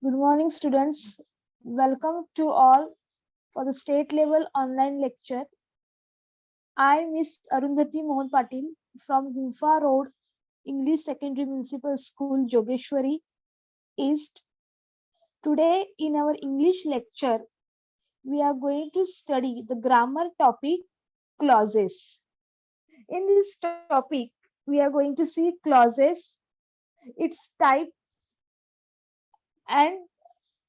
Good morning, students. Welcome to all for the state level online lecture. I, Miss Arundhati Mohan Patil from Gunfa Road, English Secondary Municipal School, Jogeshwari East. Today, in our English lecture, we are going to study the grammar topic clauses. In this topic, we are going to see clauses, its type, and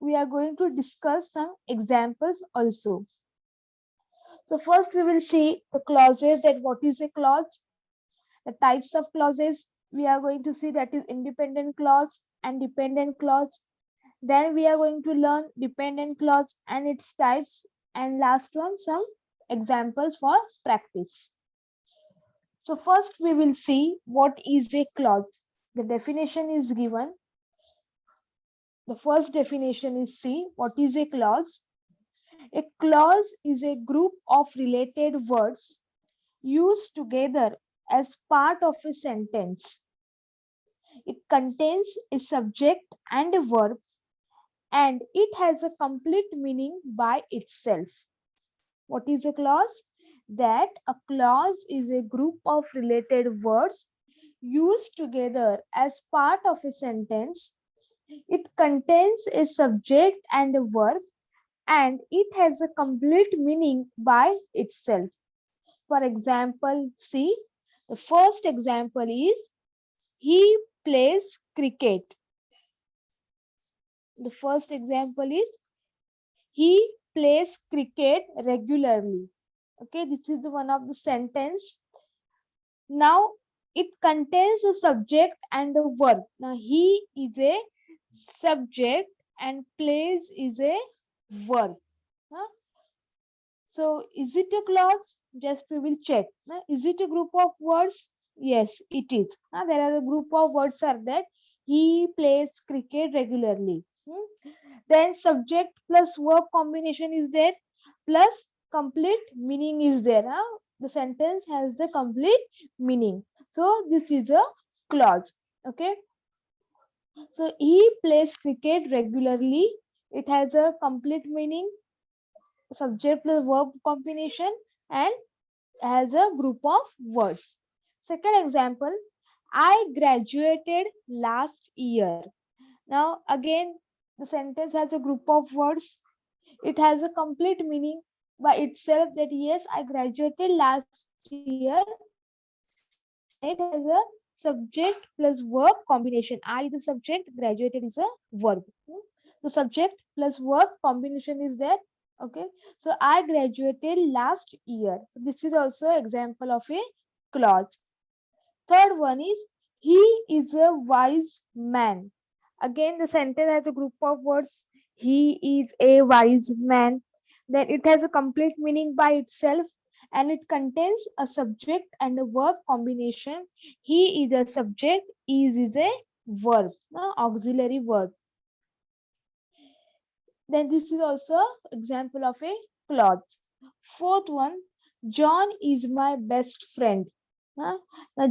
we are going to discuss some examples also. So first we will see the clauses, that what is a clause, the types of clauses we are going to see, that is independent clause and dependent clause. Then we are going to learn dependent clause and its types, and last one some examples for practice. So first we will see what is a clause. The definition is given. The first definition is, see what is a clause. A clause is a group of related words used together as part of a sentence. It contains a subject and a verb, and it has a complete meaning by itself. What is a clause? That a clause is a group of related words used together as part of a sentence. It contains a subject and a verb, and it has a complete meaning by itself. For example, see, the first example is, he plays cricket. The first example is, he plays cricket regularly. Okay, this is one of the sentence. Now it contains a subject and a verb. Now he is a subject and plays is a verb. Huh? So is it a clause? Just we will check. Is it a group of words? Yes, it is. There are a group of words are that he plays cricket regularly. Then subject plus verb combination is there, plus complete meaning is there. The sentence has the complete meaning. So this is a clause. Okay. So he plays cricket regularly. It has a complete meaning, subject plus verb combination, and has a group of words. Second example, I graduated last year. Now again, the sentence has a group of words. It has a complete meaning by itself, that yes, I graduated last year, and it has a subject plus verb combination. I is the subject, graduated is a verb. So subject plus verb combination is there. Okay, so I graduated last year. So this is also example of a clause. Third one is, he is a wise man. Again, the sentence has a group of words. He is a wise man. Then it has a complete meaning by itself, and it contains a subject and a verb combination. He is a subject, is a verb, auxiliary verb. Then this is also example of a clause. Fourth one, John is my best friend. Now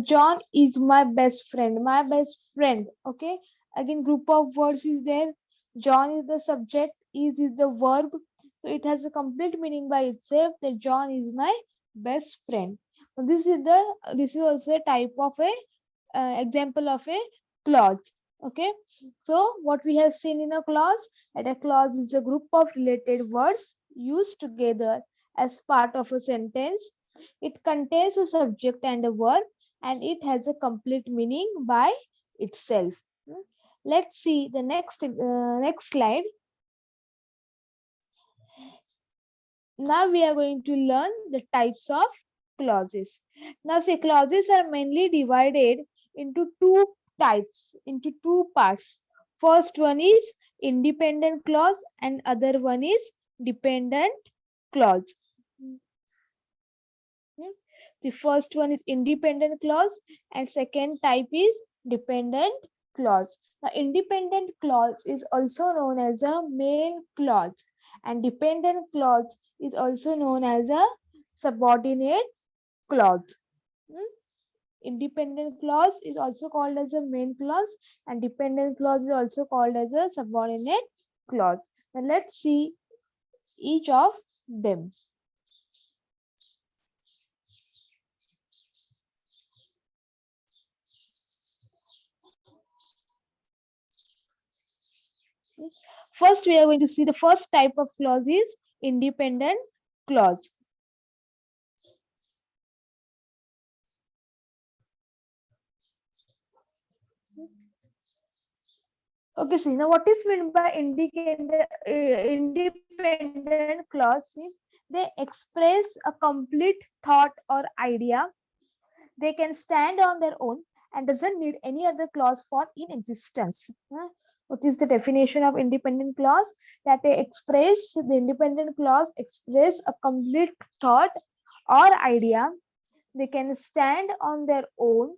John is my best friend. My best friend. Okay. Again, group of words is there. John is the subject. Is the verb. So it has a complete meaning by itself, that John is my best friend. So this is also a type of a example of a clause. Okay. So what we have seen in a clause, that a clause is a group of related words used together as part of a sentence. It contains a subject and a verb, and it has a complete meaning by itself. Let's see the next slide. Now we are going to learn the types of clauses. Now say clauses are mainly divided into two types, into two parts. First one is independent clause and other one is dependent clause. The first one is independent clause and second type is dependent clause. Now independent clause is also known as a main clause, and dependent clause is also known as a subordinate clause. Independent clause is also called as a main clause, and dependent clause is also called as a subordinate clause. Now let's see each of them. First, we are going to see the first type of clause is independent clause. Okay, see now what is meant by independent clause? See, they express a complete thought or idea. They can stand on their own and doesn't need any other clause for in existence. What is the definition of independent clause? That they express the independent clause express a complete thought or idea. They can stand on their own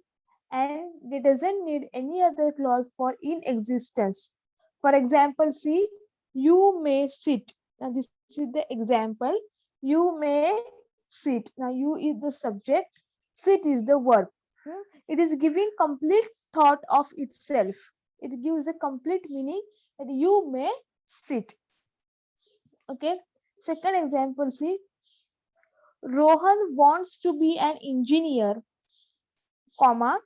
and they doesn't need any other clause for in existence. For example, see, you may sit. Now this is the example. You may sit. Now you is the subject, sit is the verb. It is giving complete thought of itself. It gives a complete meaning that you may sit. Okay. Second example, see, Rohan wants to be an engineer, comma,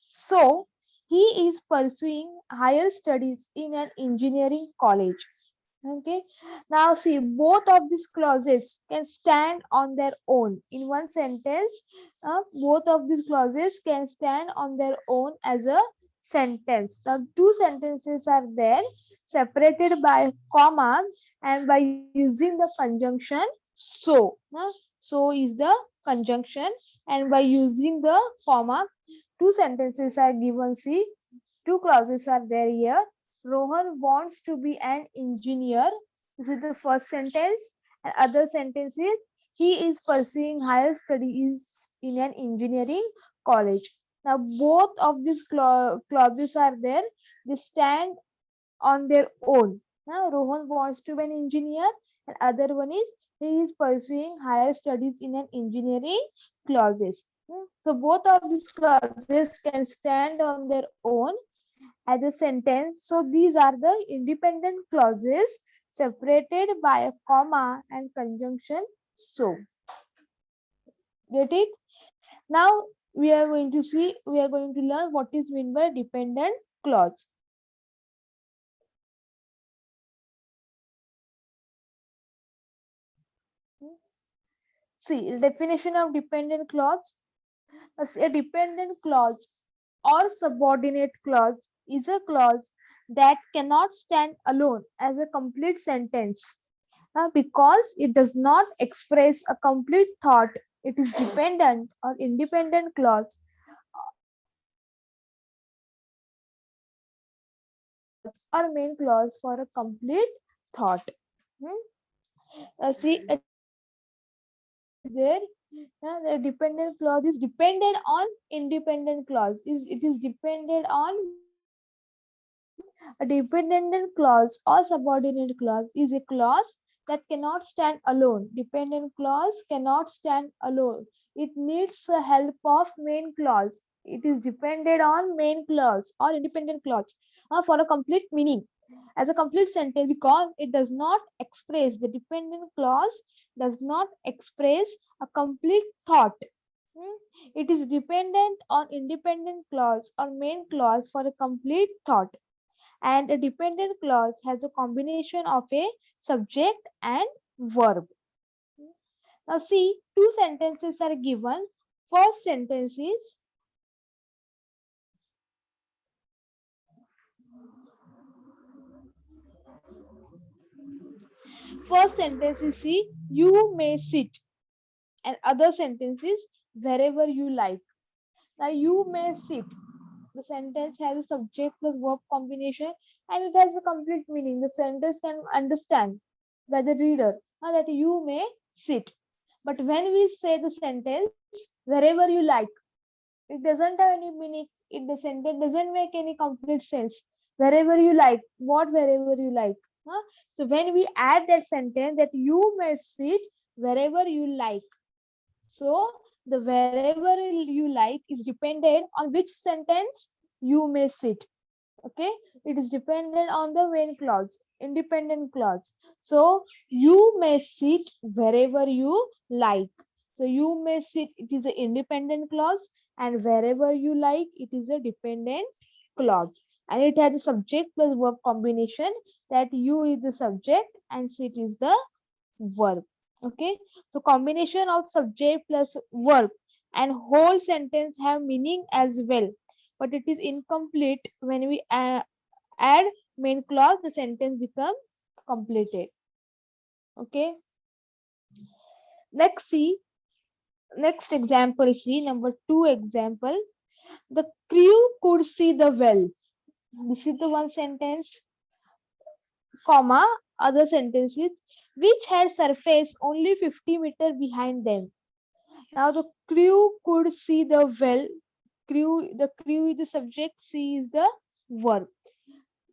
so he is pursuing higher studies in an engineering college. Okay, now see, both of these clauses can stand on their own in one sentence. Both of these clauses can stand on their own as a sentence. Now two sentences are there separated by commas and by using the conjunction so. So is the conjunction, and by using the comma two sentences are given. See, two clauses are there here. Rohan wants to be an engineer. This is the first sentence. And other sentence is he is pursuing higher studies in an engineering college. Now both of these clauses are there. They stand on their own. Now Rohan wants to be an engineer, and other one is he is pursuing higher studies in an engineering clauses. So both of these clauses can stand on their own as a sentence. So these are the independent clauses separated by a comma and conjunction so. Get it? Now we are going to learn what is meant by dependent clause. See, the definition of dependent clause. A dependent clause or subordinate clause is a clause that cannot stand alone as a complete sentence because it does not express a complete thought. It is dependent or independent clause or main clause for a complete thought. See, a there the dependent clause is dependent on independent clause. It is dependent on a dependent clause or subordinate clause is a clause that cannot stand alone. Dependent clause cannot stand alone. It needs the help of main clause. It is dependent on main clause or independent clause for a complete meaning as a complete sentence because it does not express, the dependent clause does not express a complete thought. It is dependent on independent clause or main clause for a complete thought, and a dependent clause has a combination of a subject and verb. Now see, two sentences are given. First sentence is see, you may sit, and other sentence is wherever you like. Now you may sit. The sentence has a subject plus verb combination and it has a complete meaning. The sentence can understand by the reader that you may sit. But when we say the sentence wherever you like, it doesn't have any meaning. The sentence doesn't make any complete sense. Wherever you like, what wherever you like? So when we add that sentence that you may sit wherever you like, so the wherever you like is dependent on which sentence you may sit. Okay, it is dependent on the main clause, independent clause. So you may sit wherever you like. So you may sit, it is an independent clause, and wherever you like, it is a dependent clause, and it has a subject plus verb combination, that you is the subject and sit is the verb. Okay, so combination of subject plus verb and whole sentence have meaning as well, but it is incomplete when we add main clause, the sentence become completed. Okay, next see, next example, see number 2 example. The crew could see the well. This is the one sentence, comma, other sentences, which had surface only 50 meters behind them. Now the crew could see the well. The crew is the subject, see is the verb.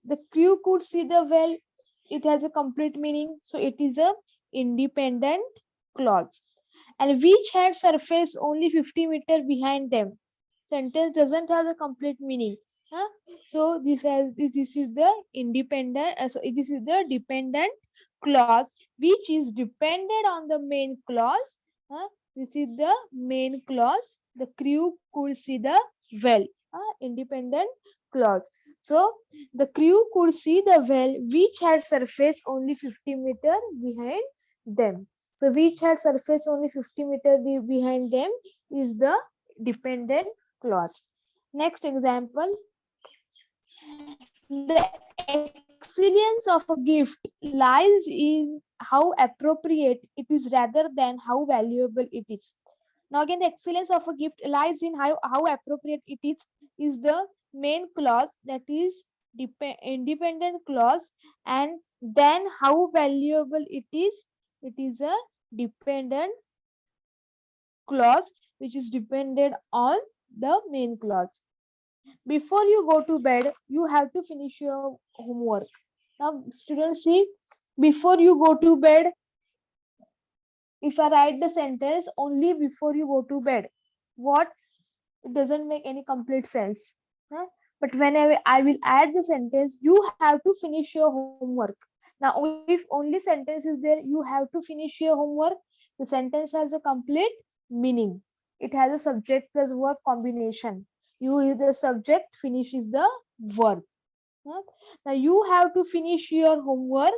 The crew could see the well. It has a complete meaning, so it is a independent clause. And which had surface only 50 meters behind them. Sentence doesn't have a complete meaning. Huh? So this is the independent. This is the dependent clause which is dependent on the main clause. Huh? This is the main clause. The crew could see the well. Independent clause. So the crew could see the well which had surface only 50 meters behind them. So which had surface only 50 meters behind them is the dependent clause. Next example, the excellence of a gift lies in how appropriate it is rather than how valuable it is. Now again, the excellence of a gift lies in how appropriate it is the main clause, that is independent clause, and then how valuable it is a dependent clause which is dependent on the main clause. Before you go to bed, you have to finish your homework. Now, students, see, before you go to bed, if I write the sentence only before you go to bed, what? It doesn't make any complete sense. Huh? But whenever I will add the sentence, you have to finish your homework. Now, if only sentence is there, you have to finish your homework. The sentence has a complete meaning. It has a subject plus verb combination. You is the subject, finish is the verb. Huh? Now, you have to finish your homework.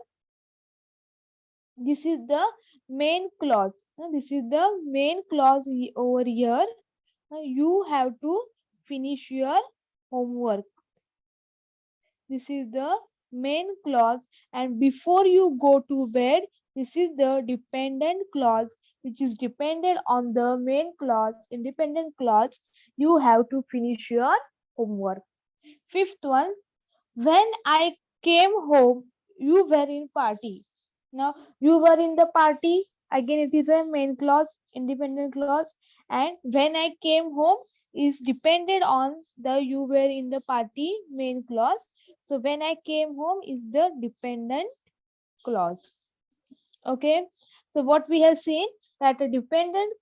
This is the main clause. This is the main clause over here. You have to finish your homework. This is the main clause, and before you go to bed, this is the dependent clause which is dependent on the main clause, independent clause. You have to finish your homework. Fifth one, when I came home, you were in party. Now you were in the party. Again, it is a main clause, independent clause, and when I came home is dependent on the you were in the party main clause. So when I came home is the dependent clause. Okay. So what we have seen, that a dependent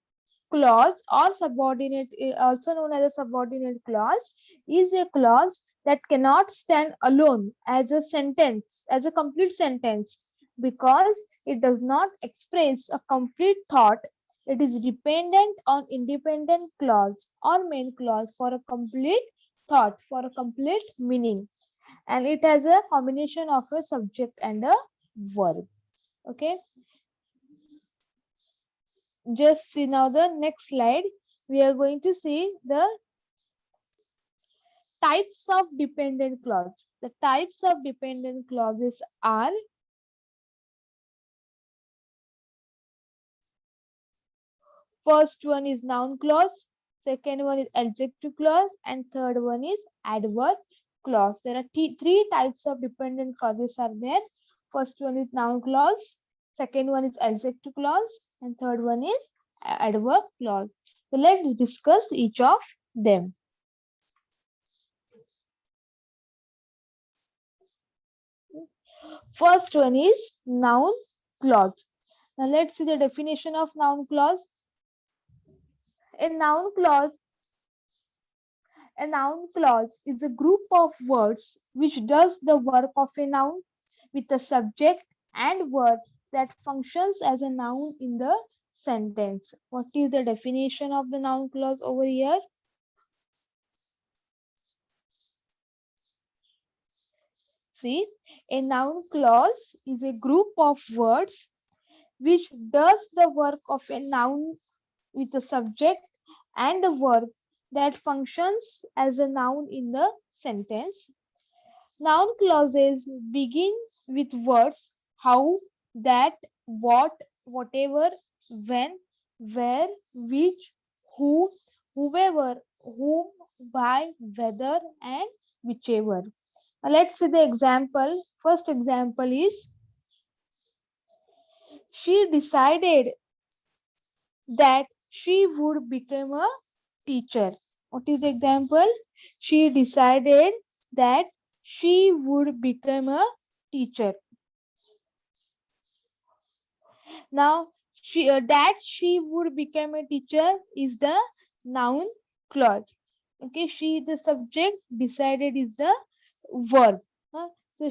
clause or subordinate, also known as a subordinate clause, is a clause that cannot stand alone as a sentence, as a complete sentence, because it does not express a complete thought. It is dependent on independent clause or main clause for a complete thought, for a complete meaning, and it has a combination of a subject and a verb. Okay, just see now the next slide. We are going to see the types of dependent clause. The types of dependent clauses are: first one is noun clause, second one is adjective clause, and third one is adverb clause. There are three types of dependent clauses are there. First one is noun clause, second one is adjective clause, and third one is adverb clause. So let's discuss each of them. First one is noun clause. Now let's see the definition of noun clause. A noun clause A noun clause is a group of words which does the work of a noun with a subject and verb that functions as a noun in the sentence. What is the definition of the noun clause over here? See, a noun clause is a group of words which does the work of a noun with a subject and a verb that functions as a noun in the sentence. Noun clauses begin with words how, that, what, whatever, when, where, which, who, whoever, whom, why, whether, and whichever. Now let's see the example. First example is she decided that she would become a teacher. What is the example? She decided that she would become a teacher. Now, that she would become a teacher is the noun clause. Okay, she the subject, decided is the verb. So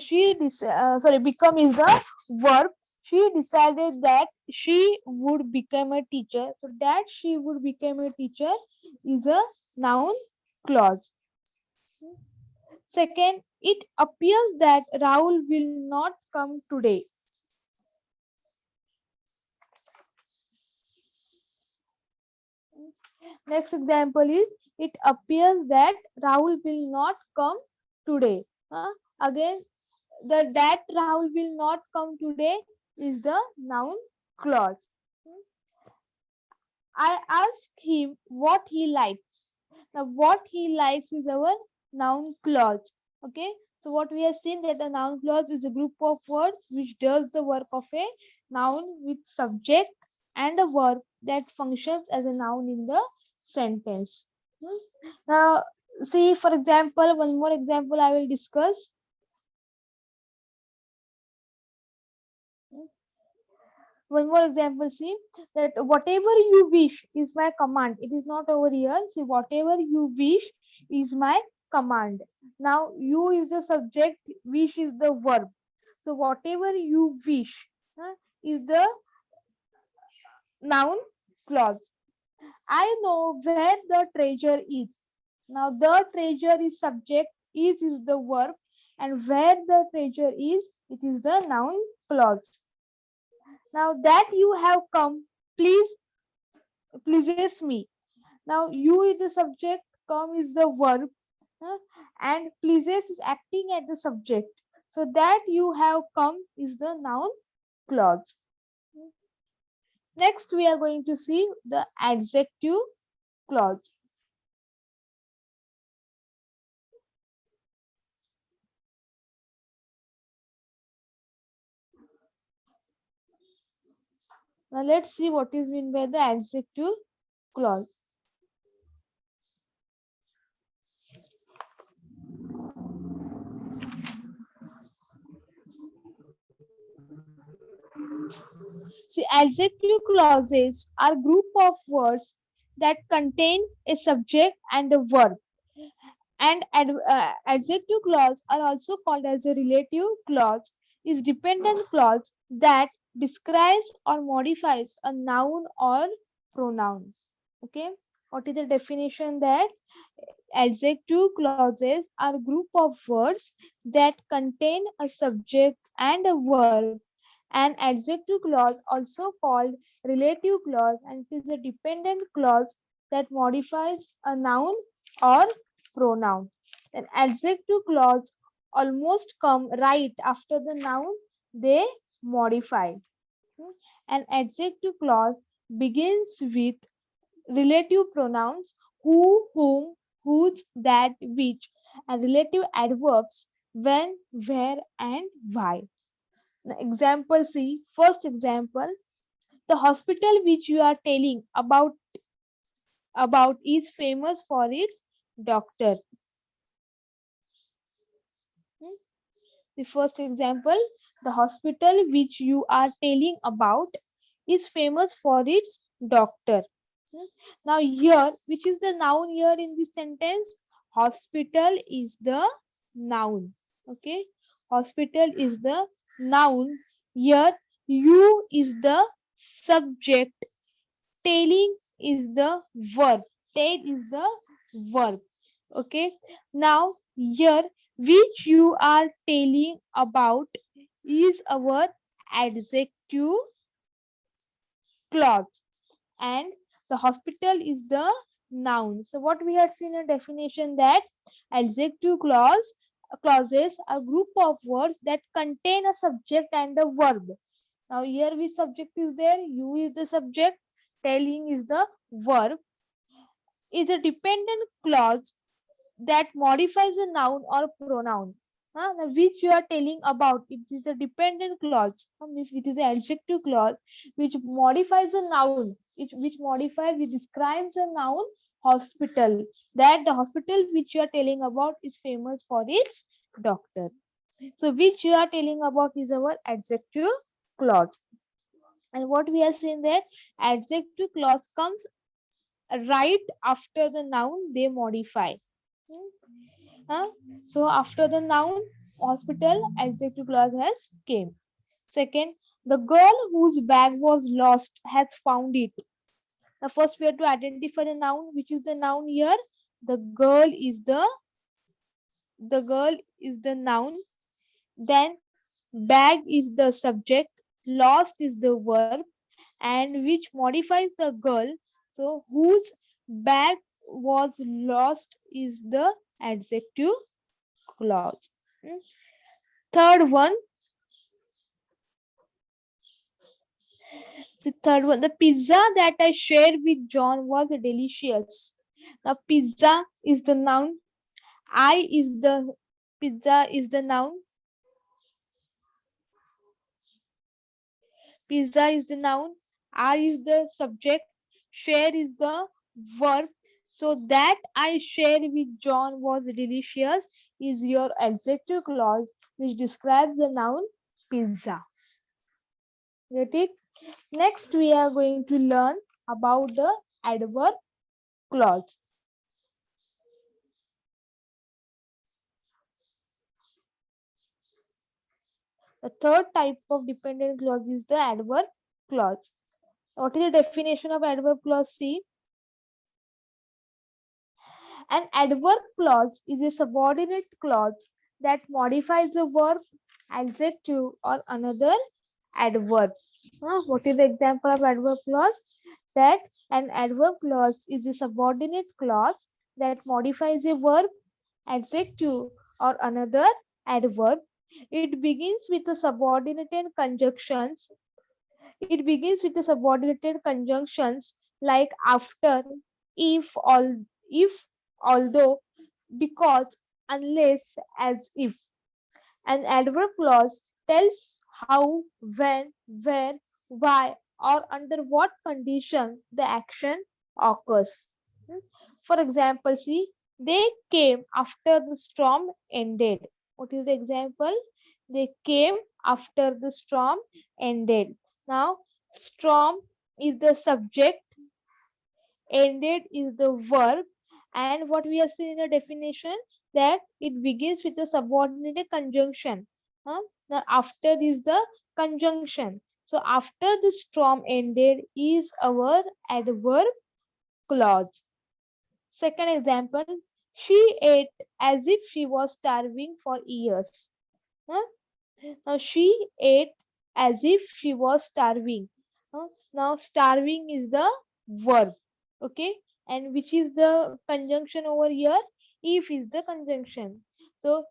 become is the verb. She decided that she would become a teacher. So that she would become a teacher is a noun clause. Second, it appears that Rahul will not come today. Next example is it appears that Rahul will not come today. Again, the that Rahul will not come today is the noun clause. I ask him what he likes. Now, what he likes is our noun clause. Okay, so what we have seen that the noun clause is a group of words which does the work of a noun with subject and a verb that functions as a noun in the sentence. Now, see, for example, one more example I will discuss. One more example, see that whatever you wish is my command. It is not over here. See, whatever you wish is my command. Now, you is the subject, wish is the verb. So, whatever you wish is the noun clause. I know where the treasure is. Now, the treasure is subject, is the verb, and where the treasure is, it is the noun clause. Now that you have come, pleases me. Now you is the subject, come is the verb, and pleases is acting as the subject. So that you have come is the noun clause. Next, we are going to see the adjective clause. Now let's see what is meant by the adjective clause. See, adjective clauses are group of words that contain a subject and a verb. And adjective clause are also called as a relative clause, is dependent clause that describes or modifies a noun or pronoun. Okay, what is the definition? That adjective clauses are group of words that contain a subject and a verb. An adjective clause, also called relative clause, and it is a dependent clause that modifies a noun or pronoun. An adjective clause almost come right after the noun they modify. An adjective clause begins with relative pronouns who, whom, whose, that, which, and relative adverbs when, where, and why. Example C. First example, the hospital which you are telling about is famous for its doctor. The first example, the hospital which you are telling about is famous for its doctor. Now here, which is the noun here in this sentence? Hospital is the noun. Okay, hospital is the noun. Here, you is the subject. Telling is the verb. Tell is the verb. Okay, now here, which you are telling about is our adjective clause, and the hospital is the noun. So what we have seen in definition, that adjective clauses are group of words that contain a subject and a verb. Now here which subject is there? You is the subject, telling is the verb. Is a dependent clause that modifies a noun or pronoun. Now, which you are telling about, it is a dependent clause. It is an adjective clause which modifies a noun, which describes a noun, hospital. That the hospital which you are telling about is famous for its doctor. So which you are telling about is our adjective clause. And what we are saying, that adjective clause comes right after the noun they modify. Hmm? Huh? So after the noun hospital, adjective clause has came. Second, the girl whose bag was lost has found it. Now first we have to identify the noun. Which is the noun here? The girl is the noun. Then bag is the subject. Lost is the verb, and which modifies the girl. So whose bag was lost is the adjective clause. Hmm? Third one, the pizza that I shared with John was delicious. Now, pizza is the noun. I is the pizza is the noun. Pizza is the noun. I is the subject. Share is the verb. So that I shared with John was delicious is your adjective clause which describes the noun pizza. Get it? Next, we are going to learn about the adverb clause. The third type of dependent clause is the adverb clause. What is the definition of adverb clause? See, an adverb clause is a subordinate clause that modifies a verb, adjective, or another adverb. What is the example of adverb clause? That an adverb clause is a subordinate clause that modifies a verb, adjective, or another adverb. It begins with the subordinated conjunctions. It begins with the subordinated conjunctions like after, if, all, if, although, because, unless, as if. An adverb clause tells how, when, where, why, or under what condition the action occurs. For example, see, they came after the storm ended. What is the example? They came after the storm ended. Now, storm is the subject, ended is the verb, and what we have seen in the definition, that it begins with the subordinate conjunction. Now after is the conjunction. So after the storm ended is our adverb clause. Second example, she ate as if she was starving for years. Huh? Now she ate as if she was starving. Now starving is the verb. Okay, and which is the conjunction over here? If is the conjunction. So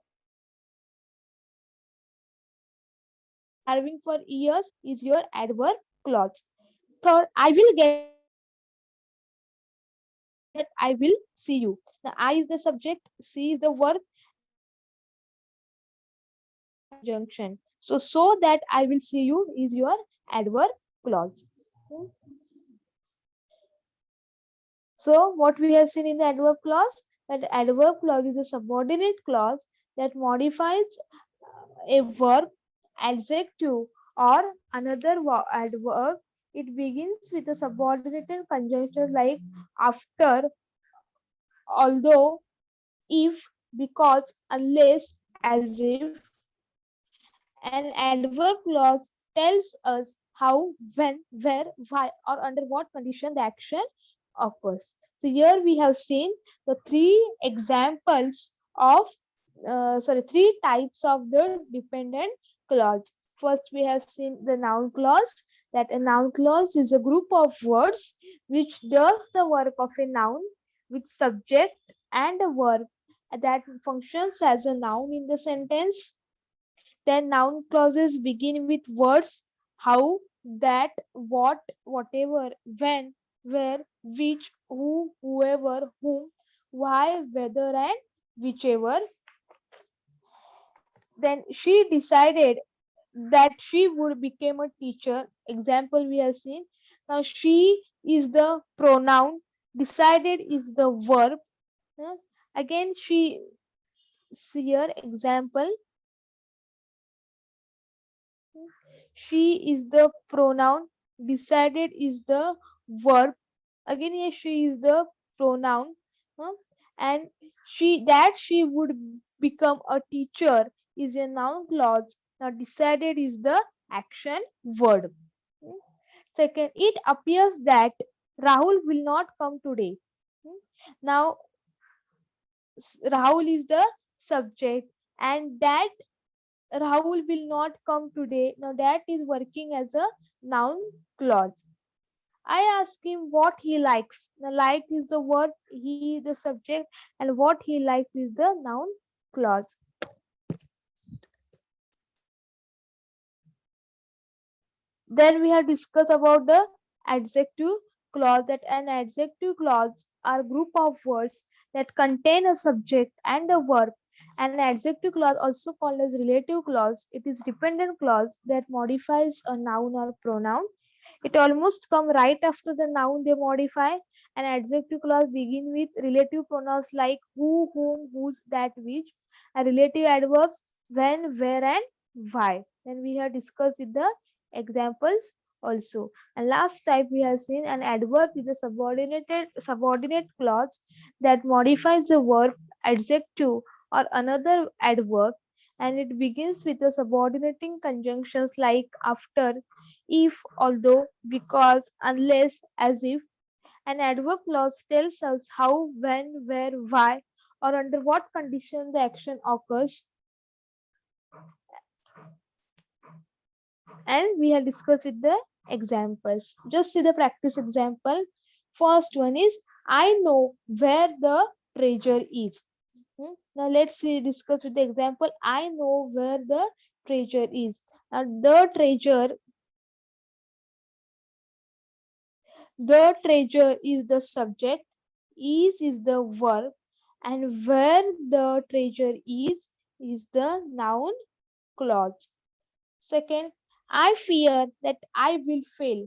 starving for years is your adverb clause. Third, I will get that I will see you. Now I is the subject, see is the verb, conjunction. So that I will see you is your adverb clause. So what we have seen in the adverb clause, that adverb clause is a subordinate clause that modifies a verb, adjective, or another adverb. It begins with a subordinated conjunctions like after, although, if, because, unless, as if. An adverb clause tells us how, when, where, why, or under what condition the action occurs. So here we have seen the three examples of three types of the dependent clause. First, we have seen the noun clause, that a noun clause is a group of words which does the work of a noun with subject and a verb that functions as a noun in the sentence. Then noun clauses begin with words how, that, what, whatever, when, where, which, who, whoever, whom, why, whether, and whichever. Then she decided that she would become a teacher. Example we have seen. Now she is the pronoun, decided is the verb. Uh, Again she, see here example, she is the pronoun, decided is the verb. Again here she is the pronoun, huh? And she would become a teacher is a noun clause. Now decided is the action word. Hmm. Second, it appears that Rahul will not come today. Hmm. Now Rahul is the subject, and that Rahul will not come today. Now that is working as a noun clause. I ask him what he likes. The like is the verb, he the subject, and what he likes is the noun clause. Then we have discussed about the adjective clause, that an adjective clause are group of words that contain a subject and a verb. An adjective clause, also called as relative clause, it is dependent clause that modifies a noun or pronoun. It almost come right after the noun they modify. An adjective clause begin with relative pronouns like who, whom, whose, that, which, and relative adverbs when, where, and why. Then we have discussed with the examples also. And last type we have seen an adverb is a subordinate clause that modifies the verb, adjective, or another adverb, and it begins with the subordinating conjunctions like after, if, although, because, unless, as if. An adverb clause tells us how, when, where, why, or under what condition the action occurs. And we have discussed with the examples. Just see the practice example. First one is I know where the treasure is. Now let's see discuss with the example. I know where the treasure is. Now the treasure is the subject, is the verb, and where the treasure is the noun clause. Second, I fear that I will fail.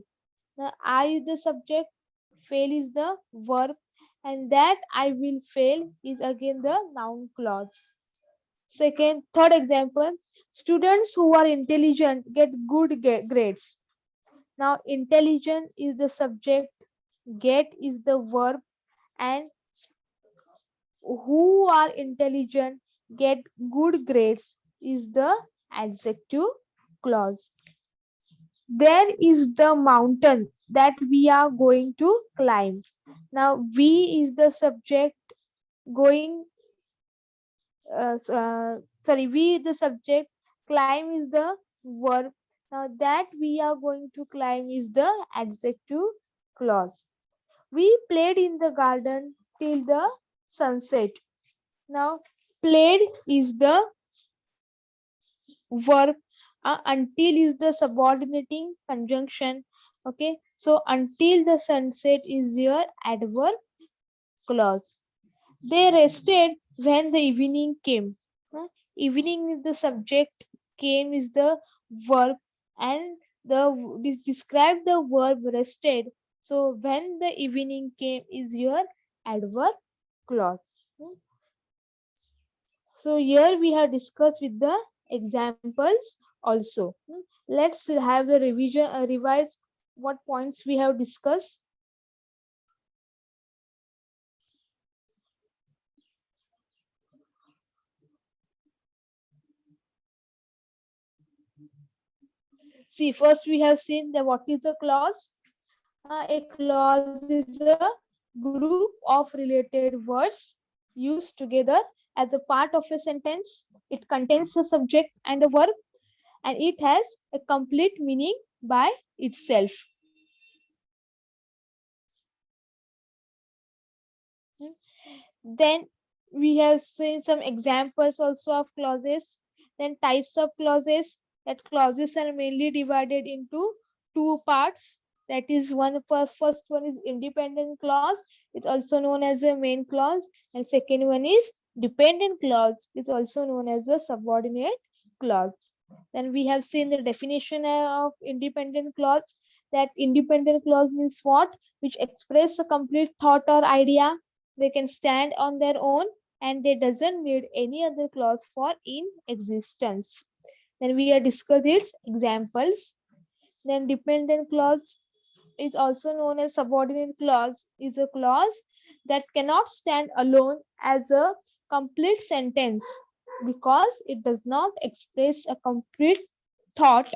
The I is the subject, fail is the verb, and that I will fail is again the noun clause. Third example, students who are intelligent get good grades. Now, intelligent is the subject, get is the verb, and who are intelligent get good grades is the adjective clause. There is the mountain that we are going to climb. Now, we is the subject, going, we the subject, climb is the verb. Now, that we are going to climb is the adjective clause. We played in the garden till the sunset. Now, played is the verb, until is the subordinating conjunction. Okay, so until the sunset is your adverb clause. They rested when the evening came. Evening is the subject, came is the verb, and describe the verb rested. So when the evening came is your adverb clause. So here we have discussed with the examples also. Let's have the revision, revise what points we have discussed. See, first we have seen that what is a clause. A clause is a group of related words used together as a part of a sentence. It contains a subject and a verb, and it has a complete meaning by itself. Then we have seen some examples also of clauses. Then types of clauses. That clauses are mainly divided into two parts. That is first one is independent clause. It's also known as a main clause. And second one is dependent clause. It's also known as a subordinate clause. Then we have seen the definition of independent clause. That independent clause means what? Which express a complete thought or idea. They can stand on their own and they doesn't need any other clause for in existence. Then we are discussed its examples. Then dependent clause is also known as subordinate clause, is a clause that cannot stand alone as a complete sentence because it does not express a complete thought.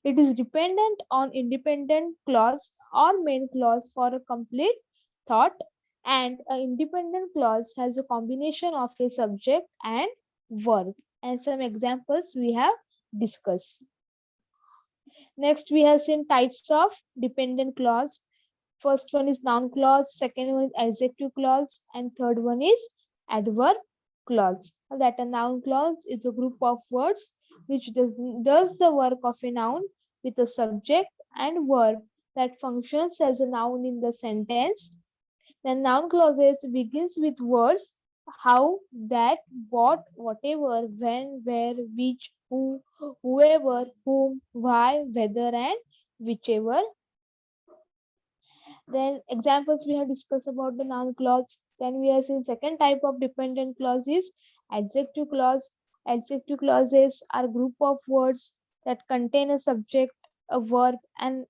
It is dependent on independent clause or main clause for a complete thought, and an independent clause has a combination of a subject and verb. And some examples we have discussed. Next, we have seen types of dependent clause. First one is noun clause, second one is adjective clause, and third one is adverb clause. That a noun clause is a group of words which does the work of a noun with a subject and verb that functions as a noun in the sentence. The noun clauses begins with words how, that, what, whatever, when, where, which, who, whoever, whom, why, whether, and whichever. Then examples we have discussed about the noun clause. Then we have seen second type of dependent clause is adjective clause. Adjective clauses are group of words that contain a subject, a verb, and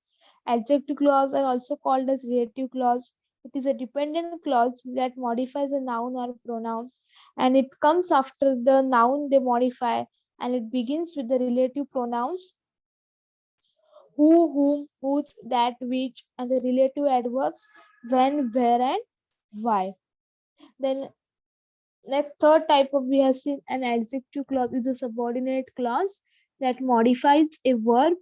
adjective clause are also called as relative clause. It is a dependent clause that modifies a noun or pronoun, and it comes after the noun they modify, and it begins with the relative pronouns who, whom, whose, that, which, and the relative adverbs when, where, and why. Then next third type of we have seen an adjective clause is a subordinate clause that modifies a verb,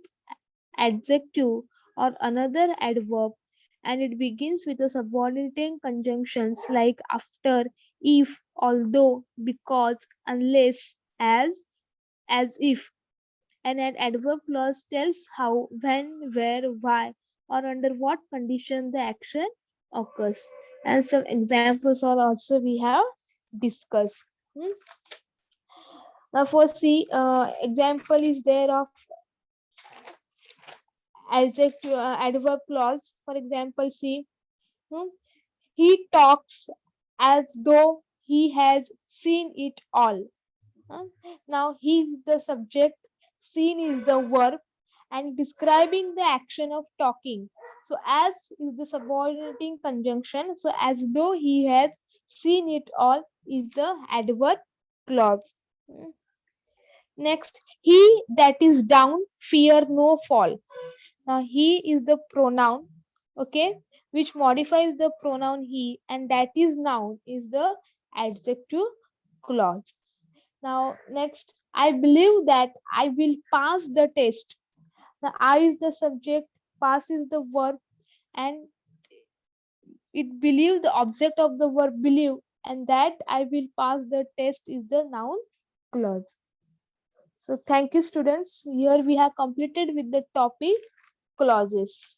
adjective, or another adverb, and it begins with a subordinating conjunctions like after, if, although, because, unless, as if. And an adverb clause tells how, when, where, why, or under what condition the action occurs. And some examples are also we have discussed. Hmm. Now, first, see, example is there of adjective adverb clause. For example, see, hmm, he talks as though he has seen it all. Huh? Now, he is the subject, seen is the verb, and describing the action of talking. So, as is the subordinating conjunction. So, as though he has seen it all is the adverb clause. Next, he that is down, fear no fall. Now, he is the pronoun, okay, which modifies the pronoun he, and that is noun is the adjective clause. Now, next, I believe that I will pass the test. The I is the subject, pass is the verb, and it believes the object of the verb believe, and that I will pass the test is the noun clause. So, thank you, students. Here we have completed with the topic clauses.